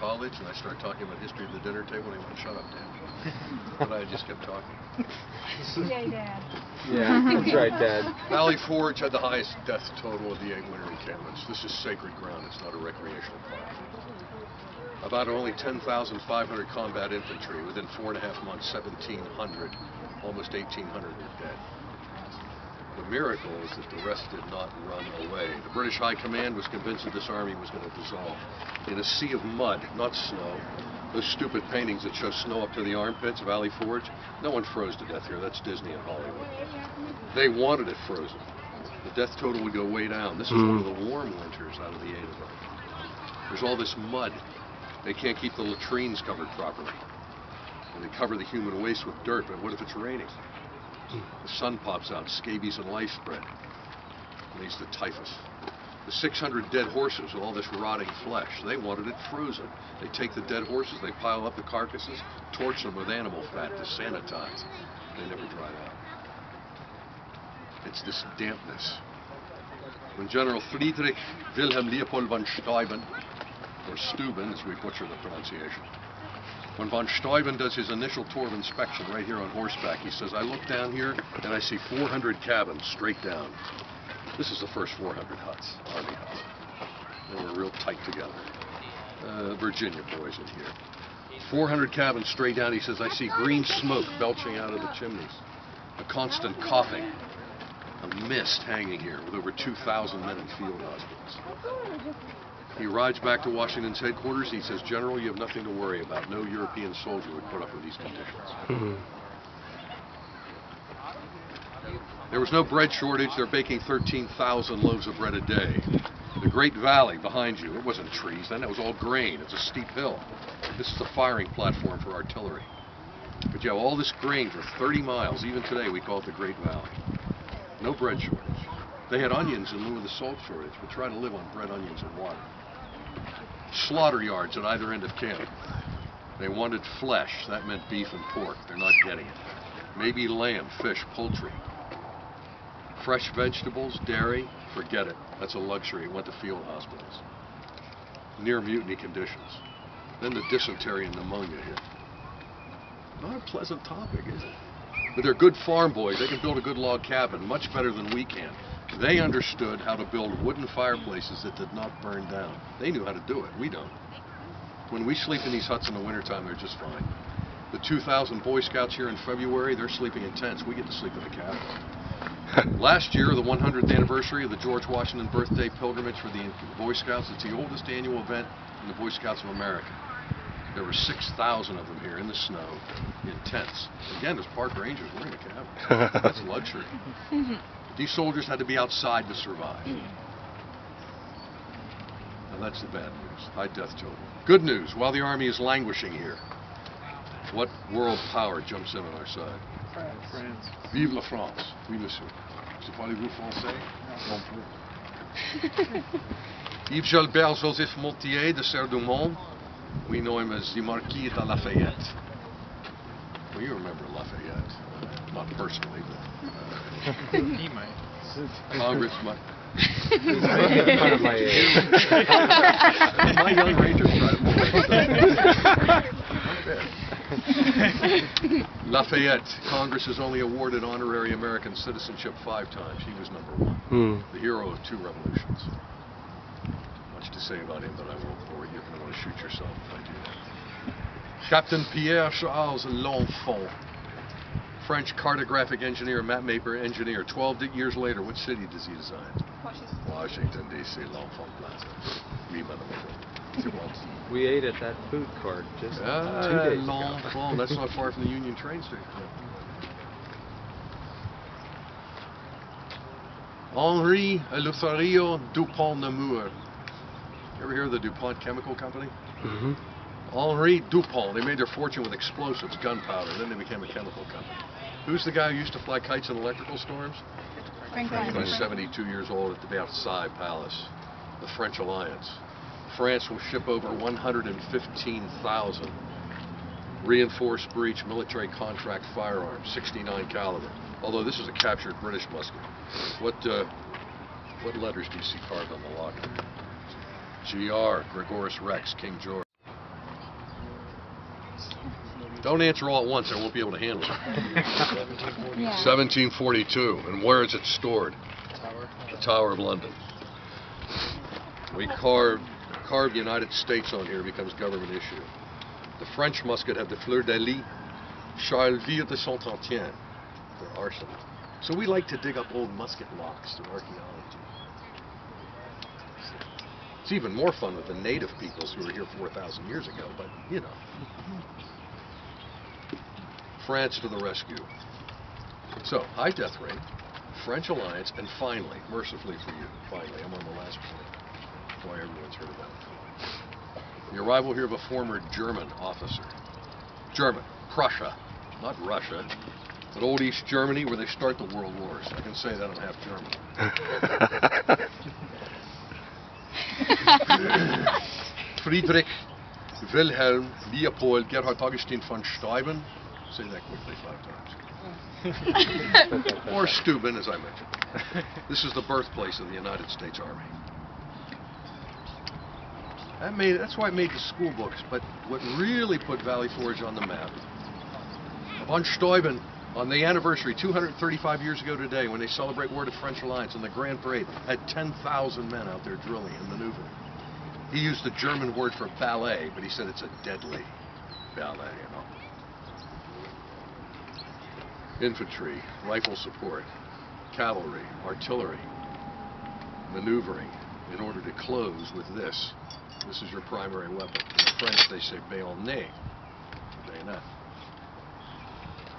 college, and I started talking about history at the dinner table, and he went, "Shut up, Dan." But I just kept talking. Yay, Dad. Yeah, that's right, Dad. Valley Forge had the highest death total of the 8 winter encampments. This is sacred ground. It's not a recreational park. About only 10,500 combat infantry. Within 4.5 months, 1,700, almost 1,800 were dead. The miracle is that the rest did not run away. The British High Command was convinced that this army was going to dissolve. In a sea of mud, not snow, those stupid paintings that show snow up to the armpits, Valley Forge, no one froze to death here. That's Disney and Hollywood. They wanted it frozen. The death total would go way down. This is one of the warm winters out of the 8 of them. There's all this mud. They can't keep the latrines covered properly. And they cover the human waste with dirt, but what if it's raining? The sun pops out, scabies and lice spread. Leads to typhus. The 600 dead horses with all this rotting flesh, they wanted it frozen. They take the dead horses, they pile up the carcasses, torch them with animal fat to sanitize. They never dried out. It's this dampness. When General Friedrich Wilhelm Leopold von Steuben, or Steuben as we butcher the pronunciation, when von Steuben does his initial tour of inspection right here on horseback, he says, "I look down here and I see 400 cabins straight down." This is the first 400 huts, army huts. They were real tight together. Virginia boys in here. 400 cabins straight down. He says, "I see green smoke belching out of the chimneys. A constant coughing. A mist hanging here with over 2,000 men in field hospitals." He rides back to Washington's headquarters. He says, "General, you have nothing to worry about. No European soldier would put up with these conditions." There was no bread shortage. They're baking 13,000 loaves of bread a day. The Great Valley behind you, it wasn't trees then, it was all grain. It's a steep hill. This is the firing platform for artillery. But you have all this grain for 30 miles. Even today, we call it the Great Valley. No bread shortage. They had onions in lieu of the salt shortage, but try to live on bread, onions, and water. Slaughter yards at either end of camp. They wanted flesh. That meant beef and pork. They're not getting it. Maybe lamb, fish, poultry. Fresh vegetables, dairy, forget it. That's a luxury. It went to field hospitals. Near mutiny conditions. Then the dysentery and pneumonia hit. Not a pleasant topic, is it? But they're good farm boys. They can build a good log cabin much better than we can. They understood how to build wooden fireplaces that did not burn down. They knew how to do it. We don't. When we sleep in these huts in the wintertime, they're just fine. The 2,000 Boy Scouts here in February, they're sleeping in tents. We get to sleep in a cabin. Last year, the 100th anniversary of the George Washington birthday pilgrimage for the Boy Scouts, it's the oldest annual event in the Boy Scouts of America. There were 6,000 of them here in the snow, in tents. Again, as park rangers, we're in a cabin. That's luxury. These soldiers had to be outside to survive. Now that's the bad news, high death total. Good news, while the army is languishing here, what world power jumps in on our side? France. Vive la France. Oui, monsieur. Parlez-vous français? Non plus. Yves Gilbert Joseph Mortier de Serre-du-Mont. We know him as the Marquis de Lafayette. Well, you remember Lafayette. Not personally, but... He might. Congressman. Part of my age. My young rangers try to pull that stuff. Lafayette. Congress has only awarded honorary American citizenship 5 times. He was #1. The hero of 2 revolutions. Much to say about him, but I won't bore you. You're going to want to shoot yourself if I do that. Captain Pierre Charles L'Enfant. French cartographic engineer, mapmaker engineer. 12 years later, what city does he design? Washington, D.C. L'Enfant Plaza. Oui, mademoiselle. We ate at that food court just 2 days ago. L'Enfant. That's not far from the Union train station. Henri Eleutherio Dupont Nemours. You ever hear of the DuPont Chemical Company? Henri Dupont. They made their fortune with explosives, gunpowder, then they became a chemical company. Who's the guy who used to fly kites in electrical storms? Franklin. 72 years old at the Versailles Palace, the French alliance. France will ship over 115,000 reinforced breech military contract firearms, 69 caliber. Although this is a captured British musket. What letters do you see carved on the locker? GR, Gregorius Rex, King George. Don't answer all at once, I won't be able to handle it. 1742. And where is it stored? The Tower of London. We carved United States on here, becomes government issue. The French musket had the fleur de lis, Charleville de Saint-Étienne, their arsenal. So we like to dig up old musket locks through archaeology. It's even more fun with the native peoples who were here 4,000 years ago, but you know. France to the rescue. So, high death rate, French alliance, and finally, mercifully for you, finally, I'm on the last point. Why everyone's heard about it. The arrival here of a former German officer. German, Prussia, not Russia, but old East Germany where they start the world wars. I can say that I'm half German. Friedrich Wilhelm Leopold Gerhard Augustin von Steuben. Say that quickly 5 times. Or Steuben, as I mentioned. This is the birthplace of the United States Army. That's why I made the school books, but what really put Valley Forge on the map, von Steuben, on the anniversary, 235 years ago today, when they celebrate War of the French Alliance in the Grand Parade, had 10,000 men out there drilling and maneuvering. He used the German word for ballet, but he said it's a deadly ballet, you know. Infantry, rifle support, cavalry, artillery, maneuvering in order to close with this. This is your primary weapon. In the French, they say bayonet, bayonet.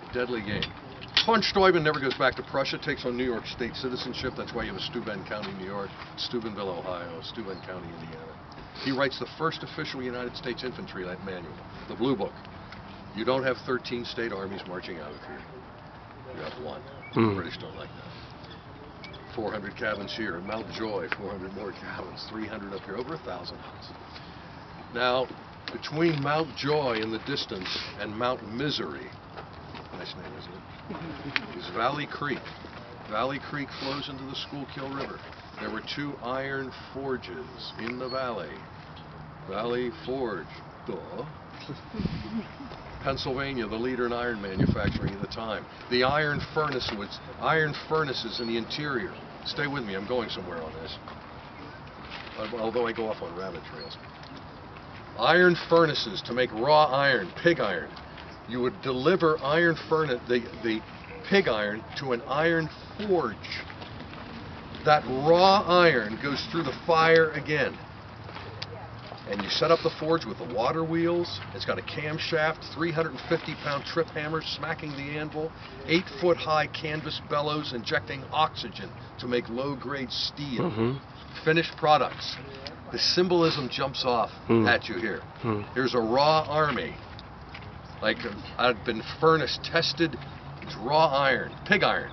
A deadly game. Von Steuben never goes back to Prussia, takes on New York state citizenship. That's why you have a Steuben County, New York, Steubenville, Ohio, Steuben County, Indiana. He writes the first official United States infantry manual, the Blue Book. You don't have 13 state armies marching out of here. You have one. The British don't like that. 400 cabins here. Mount Joy, 400 more cabins. 300 up here. Over 1,000 huts. Now, between Mount Joy in the distance and Mount Misery, nice name, isn't it? Is Valley Creek. Valley Creek flows into the Schuylkill River. There were 2 iron forges in the valley. Valley Forge, duh. Pennsylvania, the leader in iron manufacturing at the time. The iron furnaces in the interior. Stay with me, I'm going somewhere on this. Although I go off on rabbit trails. Iron furnaces to make raw iron, pig iron. You would deliver the pig iron to an iron forge. That raw iron goes through the fire again. And you set up the forge with the water wheels. It's got a camshaft, 350-pound trip hammer smacking the anvil, 8-foot-high canvas bellows injecting oxygen to make low-grade steel. Finished products. The symbolism jumps off at you here. Here's a raw army. Like, I've been furnace tested. It's raw iron, pig iron.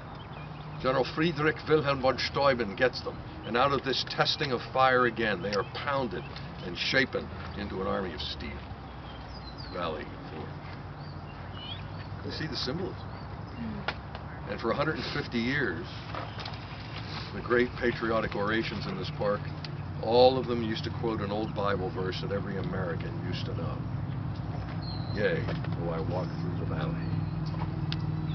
General Friedrich Wilhelm von Steuben gets them. And out of this testing of fire again, they are pounded and shapen into an army of steel. Valley Forge. You see the symbolism. And for 150 years, the great patriotic orations in this park, all of them used to quote an old Bible verse that every American used to know. Yea, though I walk through the valley.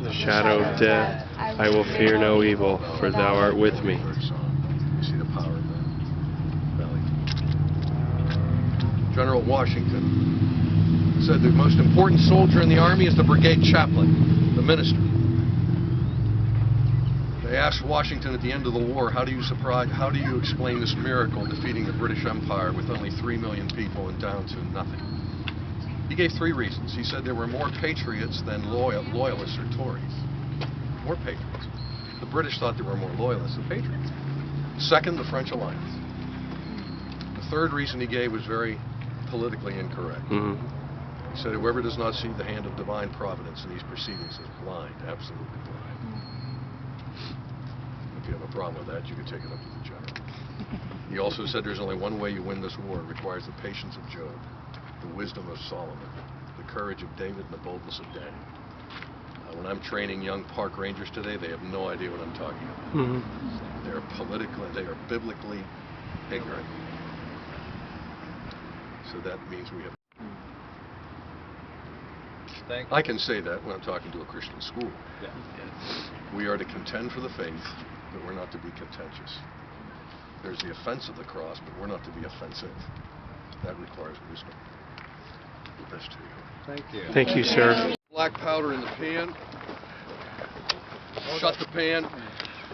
The shadow of death, I will fear no evil, for thou art with me. You see the power of that valley. General Washington said the most important soldier in the army is the brigade chaplain, the minister. They asked Washington at the end of the war, how do you explain this miracle defeating the British Empire with only 3 million people and down to nothing? He gave 3 reasons. He said there were more patriots than loyalists or Tories. More patriots. The British thought there were more loyalists than patriots. Second, the French alliance. The third reason he gave was very politically incorrect. He said whoever does not see the hand of divine providence in these proceedings is blind, absolutely blind. If you have a problem with that, you can take it up to the general. He also said there's only one way you win this war. It requires the patience of Job, the wisdom of Solomon, the courage of David, and the boldness of Daniel. When I'm training young park rangers today, they have no idea what I'm talking about. They are biblically ignorant. So that means we have Thank you. I can say that when I'm talking to a Christian school. Yeah. We are to contend for the faith, but we're not to be contentious. There's the offense of the cross, but we're not to be offensive. That requires wisdom. The best to you. Thank you. Thank you, sir. Black powder in the pan. Shut the pan.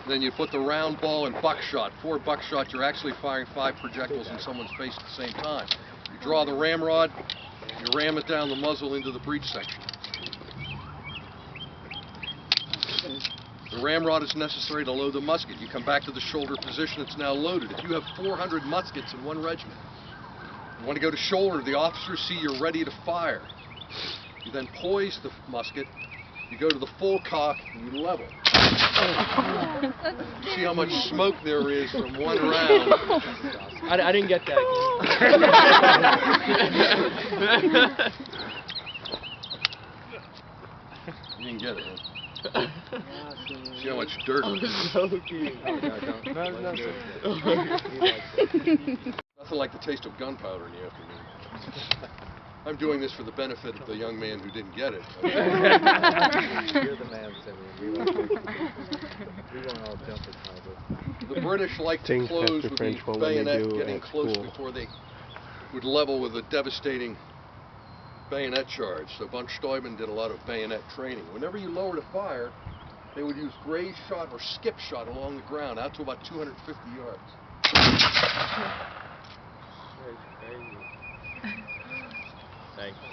Then you put the round ball in buckshot. 4 buckshot, you're actually firing 5 projectiles in someone's face at the same time. You draw the ramrod, you ram it down the muzzle into the breech section. The ramrod is necessary to load the musket. You come back to the shoulder position, it's now loaded. If you have 400 muskets in one regiment, you want to go to shoulder, the officers see you're ready to fire. You then poise the musket, you go to the full cock, and you level. See how much smoke there is from one round. I didn't get that. You didn't get it, huh? See how much dirt. Nothing like the taste of gunpowder in the afternoon. I'm doing this for the benefit of the young man who didn't get it. You're the man, Simeon. We won't all jump at time. The British like to Things close after with French the War when they bayonet do getting at close school. before they would level with a devastating bayonet charge. So von Steuben did a lot of bayonet training. Whenever you lowered a fire, they would use graze shot or skip shot along the ground out to about 250 yards. That's crazy. Thank you.